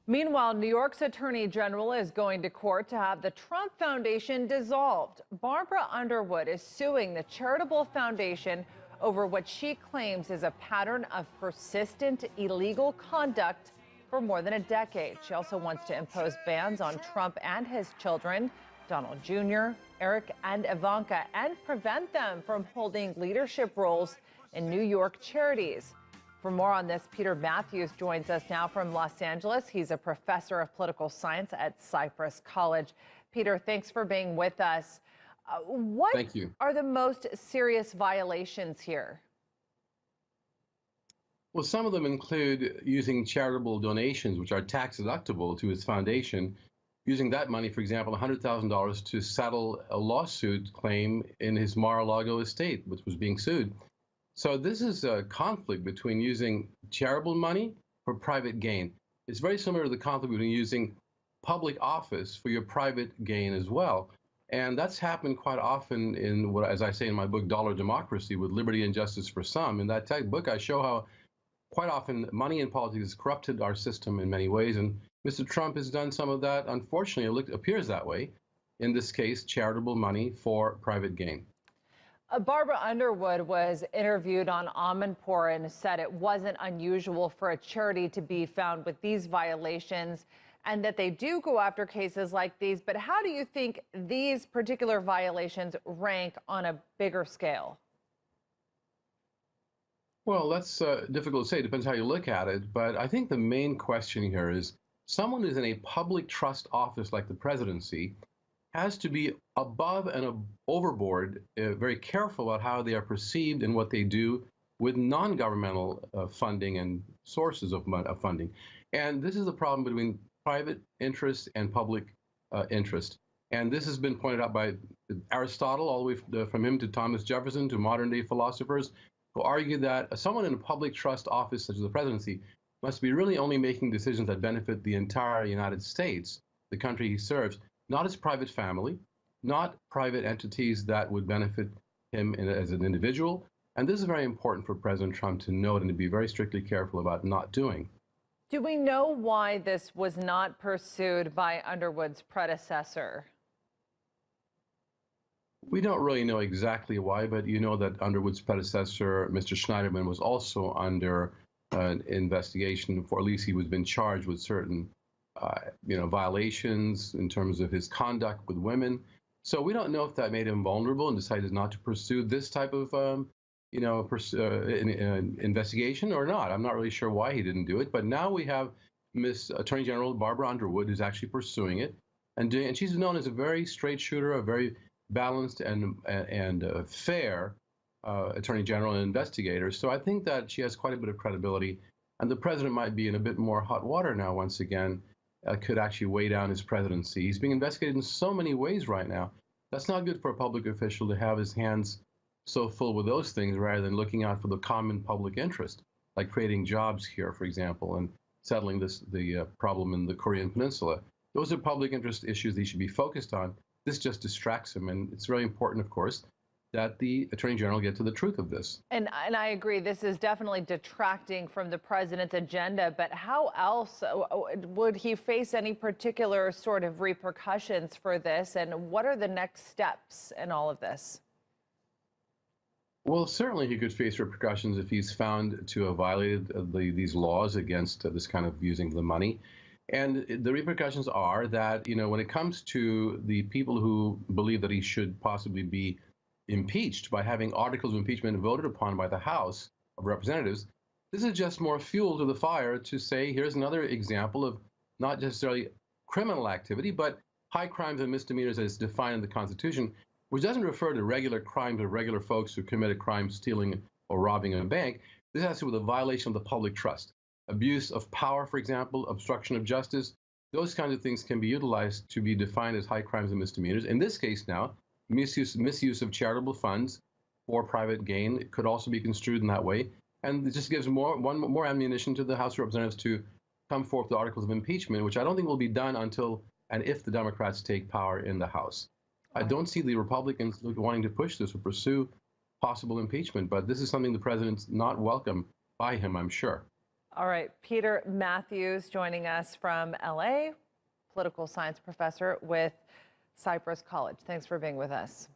Meanwhile, New York's Attorney General is going to court to have the Trump Foundation dissolved. Barbara Underwood is suing the charitable foundation over what she claims is a pattern of persistent illegal conduct for more than a decade. She also wants to impose bans on Trump and his children, Donald Jr., Eric, and Ivanka, and prevent them from holding leadership roles in New York charities. For more on this, Peter Mathews joins us now from Los Angeles. He's a professor of political science at Cypress College. Peter, thanks for being with us. What are the most serious violations here? Well, some of them include using charitable donations, which are tax deductible to his foundation, using that money, for example, $100,000 to settle a lawsuit claim in his Mar-a-Lago estate, which was being sued. So this is a conflict between using charitable money for private gain. It's very similar to the conflict between using public office for your private gain as well. And that's happened quite often in what, as I say in my book, Dollar Democracy, with Liberty and Justice for Some. In that book, I show how quite often money in politics has corrupted our system in many ways. And Mr. Trump has done some of that. Unfortunately, it appears that way. In this case, charitable money for private gain. Barbara Underwood was interviewed on Amanpour and said it wasn't unusual for a charity to be found with these violations and that they do go after cases like these. But how do you think these particular violations rank on a bigger scale? Well, that's difficult to say. It depends how you look at it. But I think the main question here is someone who's in a public trust office like the presidency has to be above and overboard, very careful about how they are perceived and what they do with non-governmental funding and sources of funding. And this is the problem between private interest and public interest. And this has been pointed out by Aristotle, all the way from him to Thomas Jefferson to modern-day philosophers, who argue that someone in a public trust office such as the presidency must be really only making decisions that benefit the entire United States, the country he serves, not his private family, not private entities that would benefit him as an individual. And this is very important for President Trump to note and to be very strictly careful about not doing. Do we know why this was not pursued by Underwood's predecessor? We don't really know exactly why, but you know that Underwood's predecessor, Mr. Schneiderman, was also under investigation, for at least he was been charged with certain violations in terms of his conduct with women. So we don't know if that made him vulnerable and decided not to pursue this type of, investigation or not. I'm not really sure why he didn't do it. But now we have Miss Attorney General Barbara Underwood, who's actually pursuing it, and she's known as a very straight shooter, a very balanced and fair Attorney General and investigator. So I think that she has quite a bit of credibility, and the president might be in a bit more hot water now once again. Could actually weigh down his presidency. He's being investigated in so many ways right now. That's not good for a public official to have his hands so full with those things rather than looking out for the common public interest, like creating jobs here, for example, and settling the problem in the Korean Peninsula. Those are public interest issues he should be focused on. This just distracts him, and it's very important, of course, that the Attorney General get to the truth of this. And I agree, this is definitely detracting from the president's agenda, but how else would he face any particular sort of repercussions for this, and what are the next steps in all of this? Well, certainly he could face repercussions if he's found to have violated these laws against this kind of using the money. And the repercussions are that, when it comes to the people who believe that he should possibly be impeached by having articles of impeachment voted upon by the House of Representatives, this is just more fuel to the fire to say, here's another example of not necessarily criminal activity, but high crimes and misdemeanors as defined in the Constitution, which doesn't refer to regular crimes of regular folks who committed crimes stealing or robbing a bank. This has to do with a violation of the public trust. Abuse of power, for example, obstruction of justice, those kinds of things can be utilized to be defined as high crimes and misdemeanors. In this case now, misuse of charitable funds for private gain could also be construed in that way. And it just gives more ammunition to the House of Representatives to come forth with articles of impeachment, which I don't think will be done until and if the Democrats take power in the House. I don't see the Republicans wanting to push this or pursue possible impeachment, but this is something the president's not welcome by him, I'm sure. All right, Peter Mathews joining us from LA, political science professor with Cypress College. Thanks for being with us.